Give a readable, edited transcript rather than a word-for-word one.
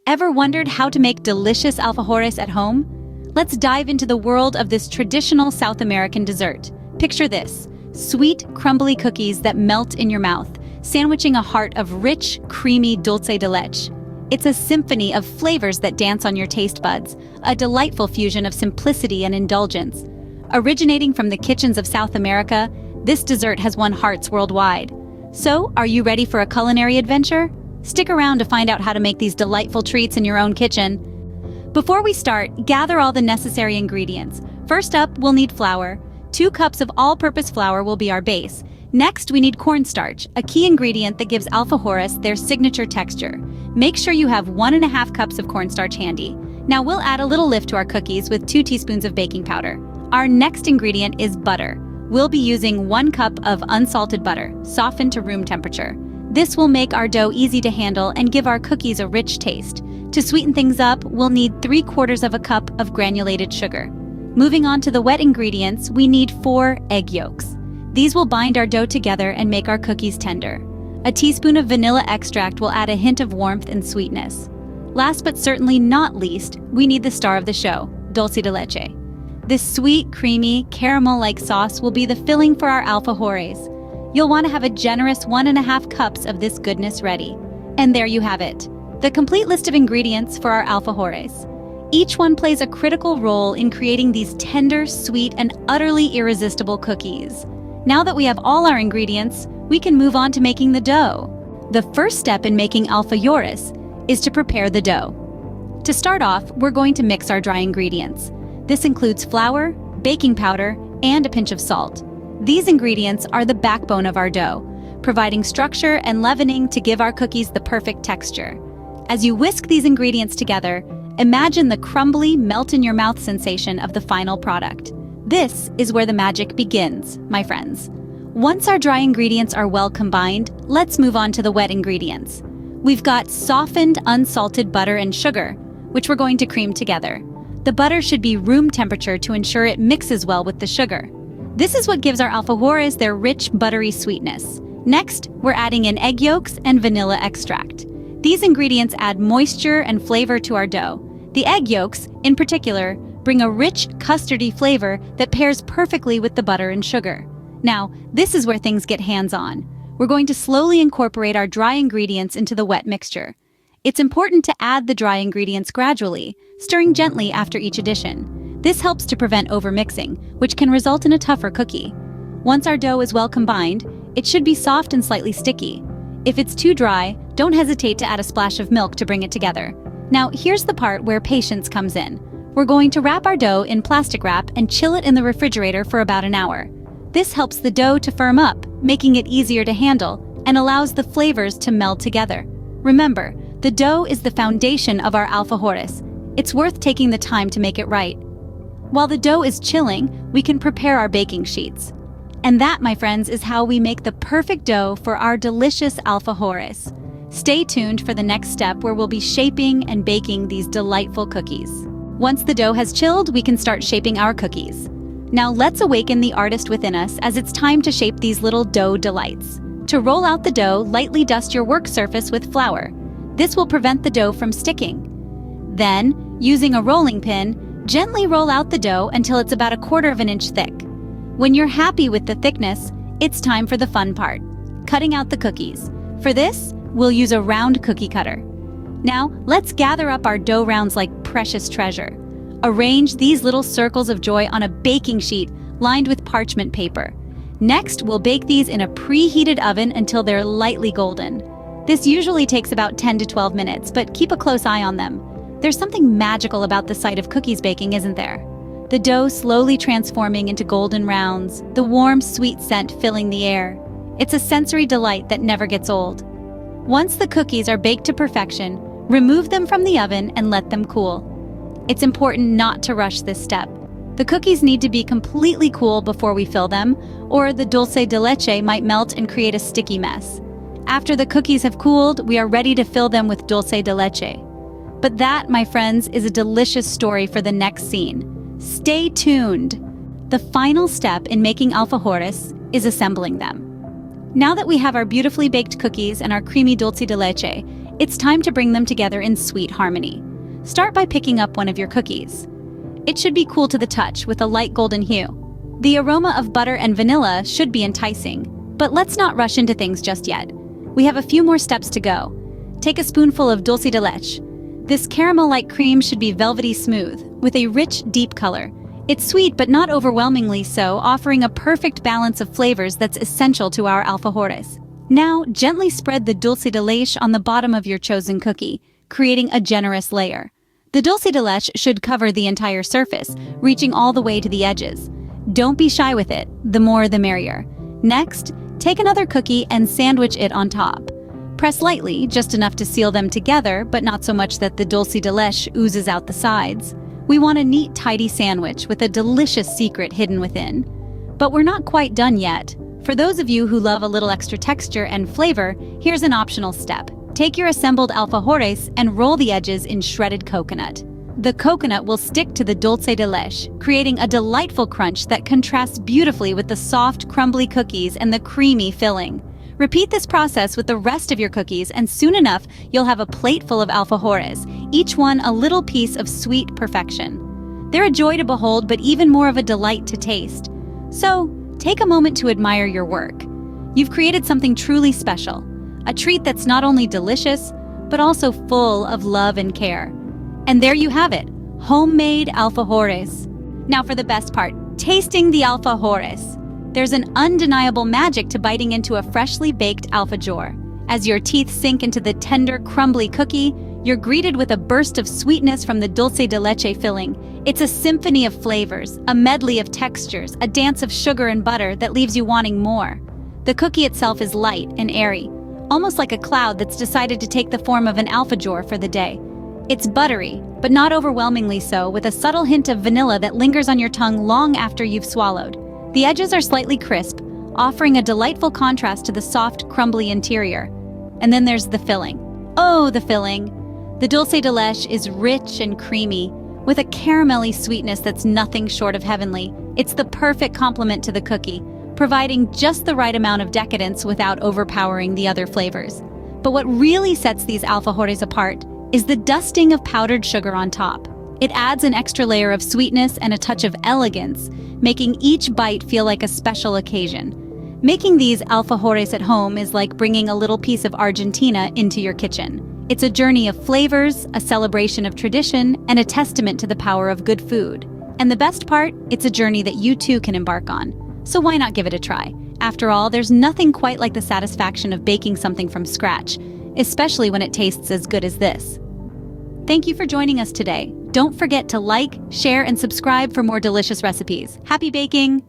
Ever wondered how to make delicious alfajores at home? Let's dive into the world of this traditional South American dessert. Picture this: sweet, crumbly cookies that melt in your mouth, sandwiching a heart of rich, creamy dulce de leche. It's a symphony of flavors that dance on your taste buds, a delightful fusion of simplicity and indulgence. Originating from the kitchens of South America, this dessert has won hearts worldwide. So, are you ready for a culinary adventure? Stick around to find out how to make these delightful treats in your own kitchen. Before we start, gather all the necessary ingredients. First up, we'll need flour. 2 cups of all-purpose flour will be our base. Next, we need cornstarch, a key ingredient that gives alfajores their signature texture. Make sure you have 1.5 cups of cornstarch handy. Now we'll add a little lift to our cookies with 2 teaspoons of baking powder. Our next ingredient is butter. We'll be using 1 cup of unsalted butter, softened to room temperature. This will make our dough easy to handle and give our cookies a rich taste. To sweeten things up, we'll need 3/4 of a cup of granulated sugar. Moving on to the wet ingredients, we need 4 egg yolks. These will bind our dough together and make our cookies tender. A teaspoon of vanilla extract will add a hint of warmth and sweetness. Last but certainly not least, we need the star of the show, dulce de leche. This sweet, creamy, caramel-like sauce will be the filling for our alfajores. You'll want to have a generous 1.5 cups of this goodness ready. And there you have it, the complete list of ingredients for our alfajores. Each one plays a critical role in creating these tender, sweet, and utterly irresistible cookies. Now that we have all our ingredients, we can move on to making the dough. The first step in making alfajores is to prepare the dough. To start off, we're going to mix our dry ingredients. This includes flour, baking powder, and a pinch of salt. These ingredients are the backbone of our dough, providing structure and leavening to give our cookies the perfect texture. As you whisk these ingredients together, imagine the crumbly, melt-in-your-mouth sensation of the final product. This is where the magic begins, my friends. Once our dry ingredients are well combined, let's move on to the wet ingredients. We've got softened, unsalted butter and sugar, which we're going to cream together. The butter should be room temperature to ensure it mixes well with the sugar. This is what gives our alfajores their rich, buttery sweetness. Next, we're adding in egg yolks and vanilla extract. These ingredients add moisture and flavor to our dough. The egg yolks, in particular, bring a rich, custardy flavor that pairs perfectly with the butter and sugar. Now, this is where things get hands-on. We're going to slowly incorporate our dry ingredients into the wet mixture. It's important to add the dry ingredients gradually, stirring gently after each addition. This helps to prevent overmixing, which can result in a tougher cookie. Once our dough is well combined, it should be soft and slightly sticky. If it's too dry, don't hesitate to add a splash of milk to bring it together. Now, here's the part where patience comes in. We're going to wrap our dough in plastic wrap and chill it in the refrigerator for about an hour. This helps the dough to firm up, making it easier to handle, and allows the flavors to meld together. Remember, the dough is the foundation of our alfajores. It's worth taking the time to make it right. While the dough is chilling, we can prepare our baking sheets. And that, my friends, is how we make the perfect dough for our delicious alfajores. Stay tuned for the next step where we'll be shaping and baking these delightful cookies. Once the dough has chilled, we can start shaping our cookies. Now let's awaken the artist within us as it's time to shape these little dough delights. To roll out the dough, lightly dust your work surface with flour. This will prevent the dough from sticking. Then, using a rolling pin, gently roll out the dough until it's about 1/4 inch thick. When you're happy with the thickness, it's time for the fun part, cutting out the cookies. For this, we'll use a round cookie cutter. Now, let's gather up our dough rounds like precious treasure. Arrange these little circles of joy on a baking sheet lined with parchment paper. Next, we'll bake these in a preheated oven until they're lightly golden. This usually takes about 10 to 12 minutes, but keep a close eye on them. There's something magical about the sight of cookies baking, isn't there? The dough slowly transforming into golden rounds, the warm, sweet scent filling the air. It's a sensory delight that never gets old. Once the cookies are baked to perfection, remove them from the oven and let them cool. It's important not to rush this step. The cookies need to be completely cool before we fill them, or the dulce de leche might melt and create a sticky mess. After the cookies have cooled, we are ready to fill them with dulce de leche. But that, my friends, is a delicious story for the next scene. Stay tuned! The final step in making alfajores is assembling them. Now that we have our beautifully baked cookies and our creamy dulce de leche, It's time to bring them together in sweet harmony. Start by picking up one of your cookies. It should be cool to the touch with a light golden hue. The aroma of butter and vanilla should be enticing, but let's not rush into things just yet. We have a few more steps to go. Take a spoonful of dulce de leche. This caramel-like cream should be velvety smooth, with a rich, deep color. It's sweet but not overwhelmingly so, offering a perfect balance of flavors that's essential to our alfajores. Now, gently spread the dulce de leche on the bottom of your chosen cookie, creating a generous layer. The dulce de leche should cover the entire surface, reaching all the way to the edges. Don't be shy with it, the more the merrier. Next, take another cookie and sandwich it on top. Press lightly, just enough to seal them together, but not so much that the dulce de leche oozes out the sides. We want a neat, tidy sandwich with a delicious secret hidden within. But we're not quite done yet. For those of you who love a little extra texture and flavor, here's an optional step. Take your assembled alfajores and roll the edges in shredded coconut. The coconut will stick to the dulce de leche, creating a delightful crunch that contrasts beautifully with the soft, crumbly cookies and the creamy filling. Repeat this process with the rest of your cookies, and soon enough, you'll have a plate full of alfajores, each one a little piece of sweet perfection. They're a joy to behold, but even more of a delight to taste. So, take a moment to admire your work. You've created something truly special, a treat that's not only delicious, but also full of love and care. And there you have it, homemade alfajores. Now for the best part, tasting the alfajores. There's an undeniable magic to biting into a freshly baked alfajor. As your teeth sink into the tender, crumbly cookie, you're greeted with a burst of sweetness from the dulce de leche filling. It's a symphony of flavors, a medley of textures, a dance of sugar and butter that leaves you wanting more. The cookie itself is light and airy, almost like a cloud that's decided to take the form of an alfajor for the day. It's buttery, but not overwhelmingly so, with a subtle hint of vanilla that lingers on your tongue long after you've swallowed. The edges are slightly crisp, offering a delightful contrast to the soft, crumbly interior. And then there's the filling. Oh, the filling! The dulce de leche is rich and creamy, with a caramelly sweetness that's nothing short of heavenly. It's the perfect complement to the cookie, providing just the right amount of decadence without overpowering the other flavors. But what really sets these alfajores apart is the dusting of powdered sugar on top. It adds an extra layer of sweetness and a touch of elegance, making each bite feel like a special occasion. Making these alfajores at home is like bringing a little piece of Argentina into your kitchen. It's a journey of flavors, a celebration of tradition, and a testament to the power of good food. And the best part, it's a journey that you too can embark on. So why not give it a try? After all, there's nothing quite like the satisfaction of baking something from scratch, especially when it tastes as good as this. Thank you for joining us today. Don't forget to like, share, and subscribe for more delicious recipes. Happy baking!